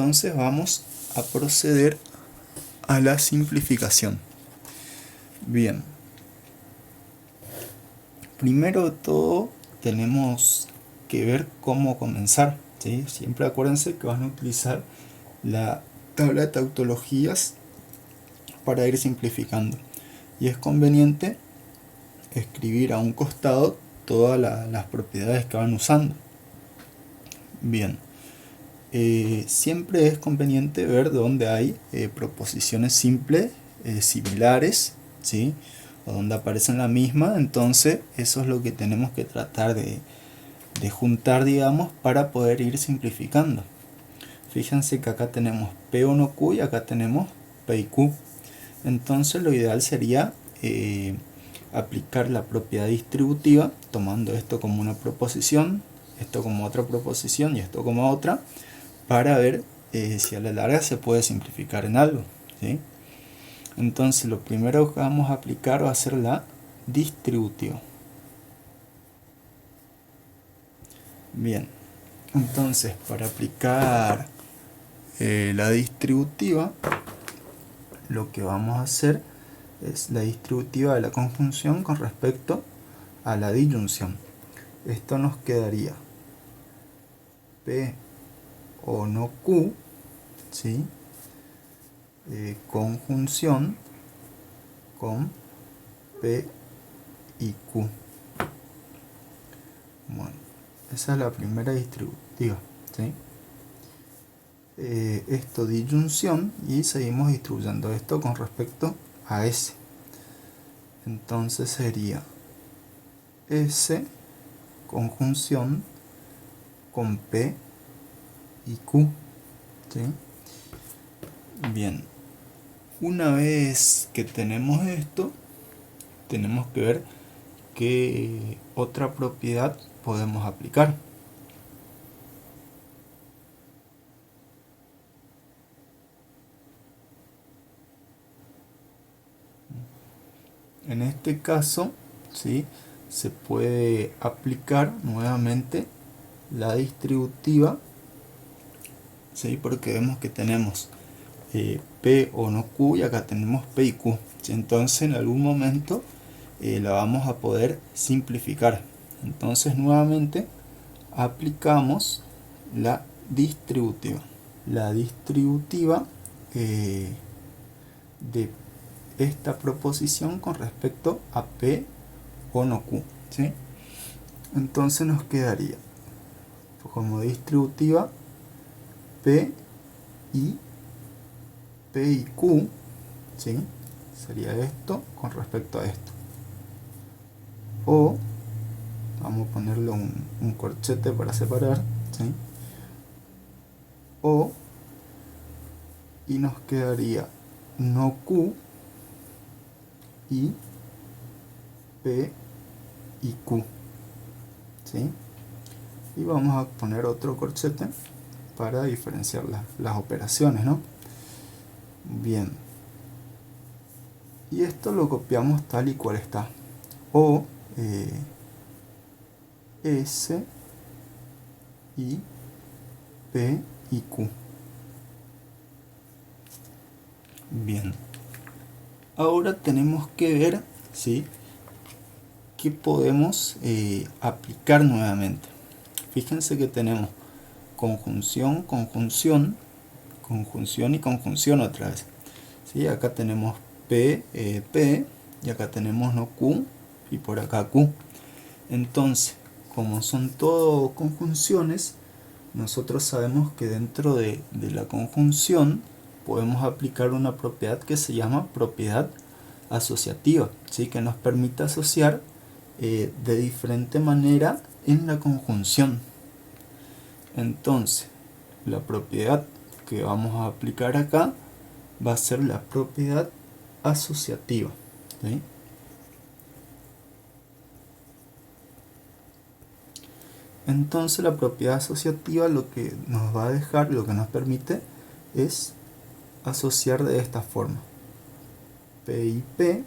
Entonces vamos a proceder a la simplificación. Bien, primero de todo tenemos que ver cómo comenzar, ¿sí? Siempre acuérdense que van a utilizar la tabla de tautologías para ir simplificando, y es conveniente escribir a un costado todas las propiedades que van usando. Bien, siempre es conveniente ver dónde hay proposiciones simples similares, ¿sí? O donde aparecen la misma. Entonces eso es lo que tenemos que tratar de juntar, digamos, para poder ir simplificando. Fíjense que acá tenemos P1Q y acá tenemos P y Q. Entonces lo ideal sería aplicar la propiedad distributiva, tomando esto como una proposición, esto como otra proposición y esto como otra, para ver si a la larga se puede simplificar en algo, ¿sí? Entonces lo primero que vamos a aplicar va a ser la distributiva. Bien, entonces para aplicar la distributiva, lo que vamos a hacer es la distributiva de la conjunción con respecto a la disyunción. Esto nos quedaría P o no Q, ¿sí? Conjunción con P y Q. Bueno, esa es la primera distributiva, ¿sí? Esto disyunción, y seguimos distribuyendo esto con respecto a S. Entonces sería S conjunción con P y Q, ¿sí? Bien, una vez que tenemos esto, tenemos que ver qué otra propiedad podemos aplicar. En este caso, ¿sí?, se puede aplicar nuevamente la distributiva, ¿sí?, porque vemos que tenemos P o no Q y acá tenemos P y Q, ¿sí? Entonces en algún momento la vamos a poder simplificar. Entonces nuevamente aplicamos la distributiva. La distributiva de esta proposición con respecto a P o no Q, ¿sí? Entonces nos quedaría como distributiva P y Q, ¿sí? Sería esto con respecto a esto. O vamos a ponerle un corchete para separar, ¿sí? O, y nos quedaría no Q y P y Q, ¿sí? Y vamos a poner otro corchete para diferenciar las operaciones, ¿no? Bien, y esto lo copiamos tal y cual está. O S y P y Q. Bien, ahora tenemos que ver, ¿sí?, qué podemos aplicar nuevamente. Fíjense que tenemos conjunción, conjunción, conjunción y conjunción otra vez, ¿sí? Acá tenemos P, P, y acá tenemos no Q, y por acá Q. Entonces, como son todo conjunciones, nosotros sabemos que dentro de la conjunción podemos aplicar una propiedad que se llama propiedad asociativa, ¿sí?, que nos permite asociar de diferente manera en la conjunción. Entonces, la propiedad que vamos a aplicar acá va a ser la propiedad asociativa, ¿sí? Entonces la propiedad asociativa lo que nos va a dejar, lo que nos permite es asociar de esta forma: P y P,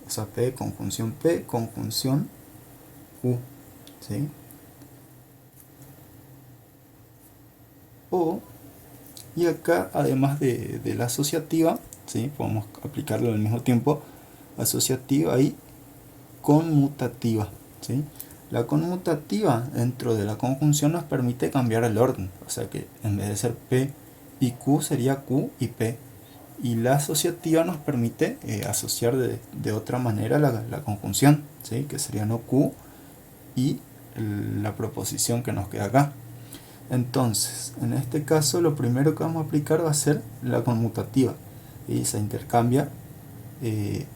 o sea, P conjunción Q, ¿sí? o, y acá además de la asociativa, ¿sí? Podemos aplicarlo al mismo tiempo, asociativa y conmutativa, ¿sí? La conmutativa dentro de la conjunción nos permite cambiar el orden, o sea que en vez de ser P y Q sería Q y P. Y la asociativa nos permite asociar de otra manera la conjunción, ¿sí? Que sería no Q y la proposición que nos queda acá. Entonces, en este caso lo primero que vamos a aplicar va a ser la conmutativa, y se intercambia P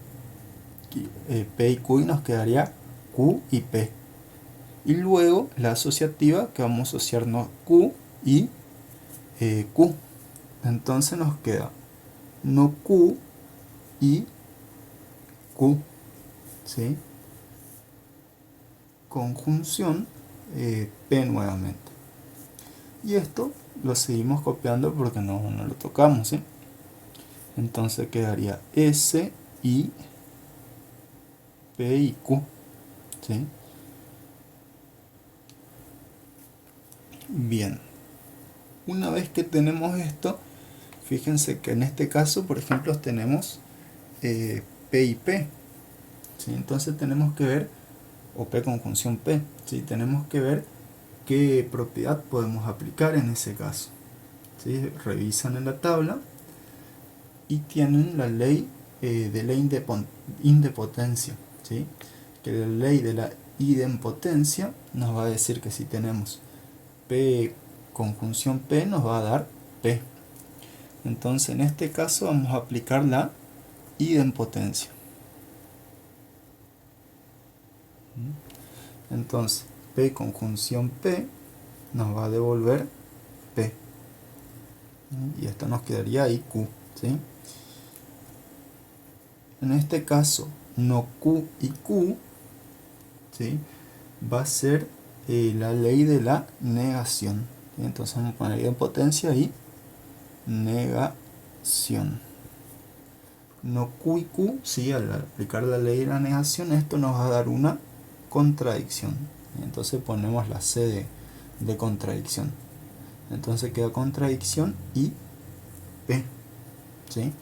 y Q y nos quedaría Q y P. Y luego la asociativa, que vamos a asociarnos Q y Q. Entonces nos queda no Q y Q, ¿sí? Conjunción P nuevamente. Y esto lo seguimos copiando porque no lo tocamos, ¿sí? Entonces quedaría S y P y Q, ¿sí? Bien, una vez que tenemos esto, fíjense que en este caso, por ejemplo, tenemos P y P, ¿sí? Entonces tenemos que ver, o P conjunción P, ¿sí? Tenemos que ver qué propiedad podemos aplicar en ese caso, ¿sí? Revisan en la tabla y tienen la ley de la idempotencia, ¿sí? Que la ley de la idempotencia nos va a decir que si tenemos P conjunción P nos va a dar P. Entonces en este caso vamos a aplicar la idempotencia. Entonces P conjunción P nos va a devolver P. Y esto nos quedaría ahí Q, ¿sí? En este caso no Q y Q, ¿sí? Va a ser la ley de la negación. Entonces vamos a poner idempotencia y negación. No Q y Q, ¿sí? Al aplicar la ley de la negación, esto nos va a dar una contradicción. Entonces ponemos la C de contradicción. Entonces queda contradicción y P, ¿sí?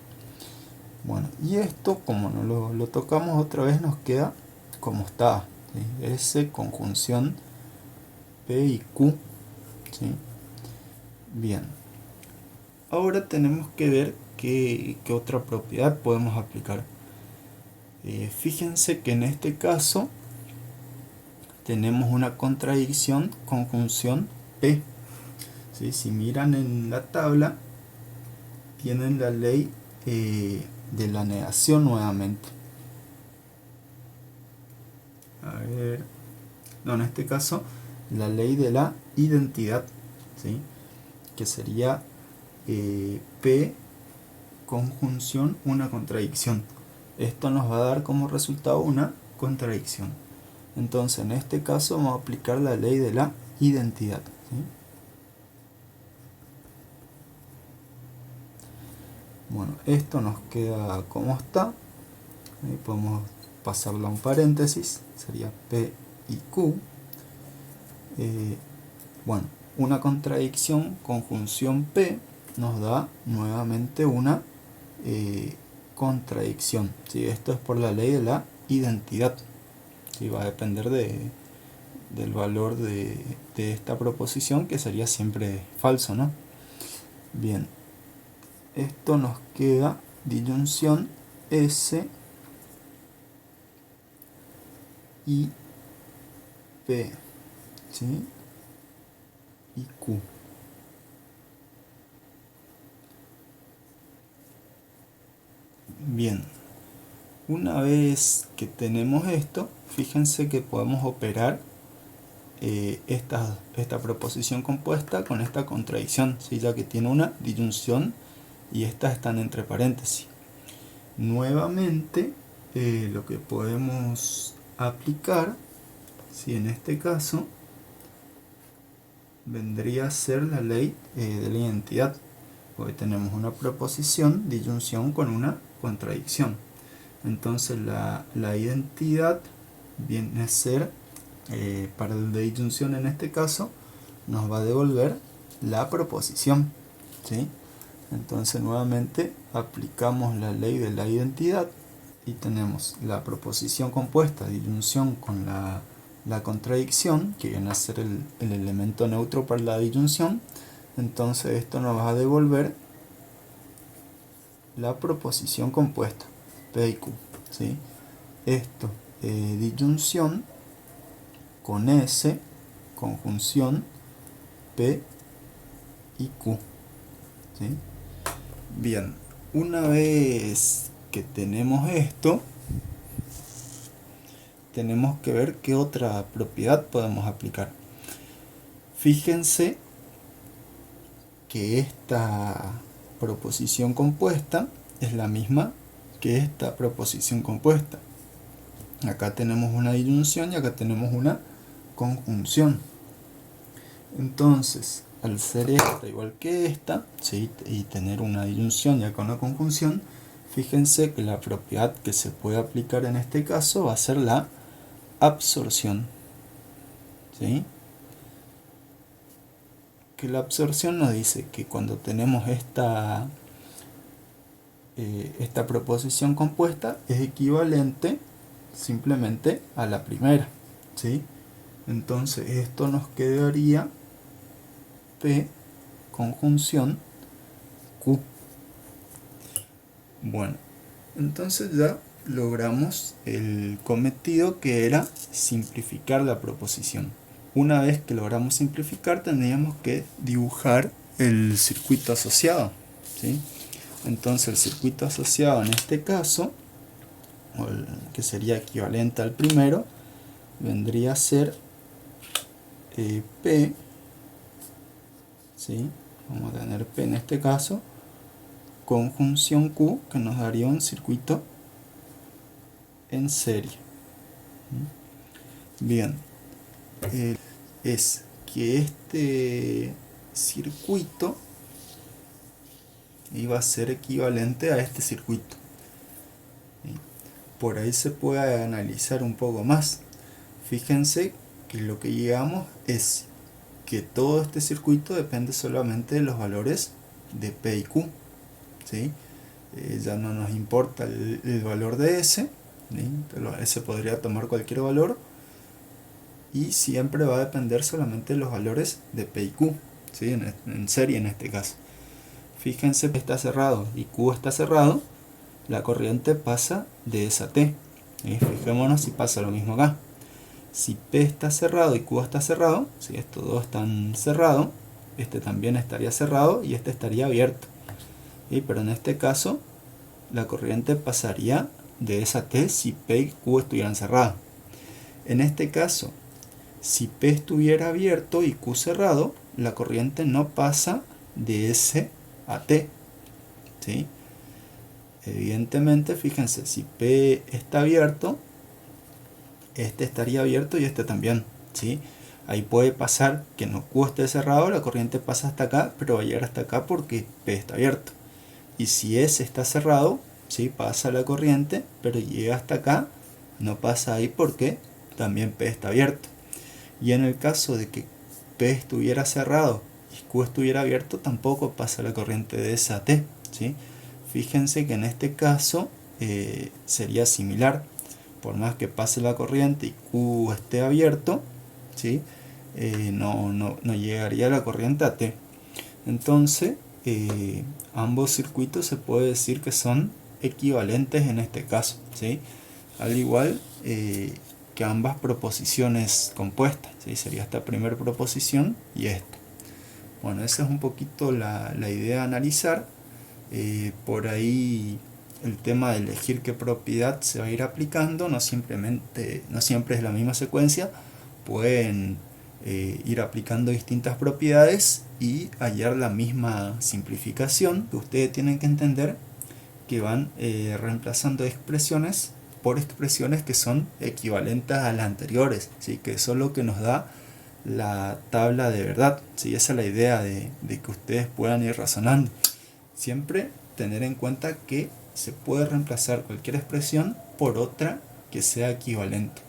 Bueno, y esto, como no lo tocamos otra vez, nos queda como está, ¿sí? S conjunción P y Q, ¿sí? Bien, ahora tenemos que ver qué otra propiedad podemos aplicar. Fíjense que en este caso tenemos una contradicción conjunción P, ¿sí? Si miran en la tabla tienen la ley de la negación nuevamente. A ver, no, en este caso la ley de la identidad, ¿sí? Que sería P conjunción una contradicción. Esto nos va a dar como resultado una contradicción. Entonces en este caso vamos a aplicar la ley de la identidad, ¿sí? Bueno, esto nos queda como está. Ahí podemos pasarlo a un paréntesis, sería P y Q. Bueno, una contradicción conjunción P nos da nuevamente una contradicción, ¿sí? Esto es por la ley de la identidad, ¿sí? Va a depender del valor de esta proposición, que sería siempre falso, ¿no? Bien, esto nos queda disyunción S y P, ¿sí? Y Q. Bien, una vez que tenemos esto, fíjense que podemos operar esta proposición compuesta con esta contradicción, ¿sí? Ya que tiene una disyunción y estas están entre paréntesis. Nuevamente lo que podemos aplicar, si en este caso vendría a ser la ley de la identidad, porque tenemos una proposición, disyunción con una contradicción. Entonces la identidad viene a ser, para el de disyunción en este caso, nos va a devolver la proposición, ¿sí? Entonces nuevamente aplicamos la ley de la identidad y tenemos la proposición compuesta, disyunción con la contradicción, que viene a ser el elemento neutro para la disyunción. Entonces esto nos va a devolver la proposición compuesta, P y Q, ¿sí? Esto, disyunción con S, conjunción P y Q, ¿sí? Bien, una vez que tenemos esto, tenemos que ver qué otra propiedad podemos aplicar. Fíjense que esta proposición compuesta es la misma que esta proposición compuesta. Acá tenemos una disyunción y acá tenemos una conjunción. Entonces, al ser esta igual que esta, ¿sí? Y tener una disyunción y acá una conjunción, fíjense que la propiedad que se puede aplicar en este caso va a ser la absorción, ¿sí? Que la absorción nos dice que cuando tenemos esta proposición compuesta es equivalente simplemente a la primera, ¿sí? Entonces esto nos quedaría P conjunción Q. Bueno, entonces ya logramos el cometido, que era simplificar la proposición. Una vez que logramos simplificar, tendríamos que dibujar el circuito asociado, ¿sí? Entonces el circuito asociado en este caso, que sería equivalente al primero, vendría a ser P, ¿sí? Vamos a tener P en este caso, conjunción Q, que nos daría un circuito en serie. Bien, es que este circuito iba a ser equivalente a este circuito. Por ahí se puede analizar un poco más. Fíjense que lo que llegamos es que todo este circuito depende solamente de los valores de P y Q, ¿sí? Ya no nos importa el valor de S, ¿sí? S podría tomar cualquier valor y siempre va a depender solamente de los valores de P y Q, ¿sí? En serie en este caso. Fíjense que está cerrado y Q está cerrado, la corriente pasa de S a T. Fijémonos si pasa lo mismo acá. Si P está cerrado y Q está cerrado, si estos dos están cerrados, este también estaría cerrado y este estaría abierto. Pero en este caso, la corriente pasaría de S a T si P y Q estuvieran cerrados. En este caso, si P estuviera abierto y Q cerrado, la corriente no pasa de S a T, ¿sí? Evidentemente, fíjense, si P está abierto, este estaría abierto y este también, ¿sí? Ahí puede pasar que no Q esté cerrado, la corriente pasa hasta acá, pero va a llegar hasta acá porque P está abierto. Y si S está cerrado, ¿sí? Pasa la corriente, pero llega hasta acá, no pasa ahí porque también P está abierto. Y en el caso de que P estuviera cerrado y Q estuviera abierto, tampoco pasa la corriente de S a T, ¿sí? Fíjense que en este caso sería similar. Por más que pase la corriente y Q esté abierto, ¿sí? No llegaría la corriente a T. Entonces, ambos circuitos se puede decir que son equivalentes en este caso, ¿sí? Al igual que ambas proposiciones compuestas, ¿sí? Sería esta primera proposición y esta. Bueno, esa es un poquito la idea de analizar. Por ahí el tema de elegir qué propiedad se va a ir aplicando no siempre es la misma secuencia. Pueden ir aplicando distintas propiedades y hallar la misma simplificación, que ustedes tienen que entender que van reemplazando expresiones por expresiones que son equivalentes a las anteriores, ¿sí? Que eso es lo que nos da la tabla de verdad, ¿sí? Esa es la idea de que ustedes puedan ir razonando. Siempre tener en cuenta que se puede reemplazar cualquier expresión por otra que sea equivalente.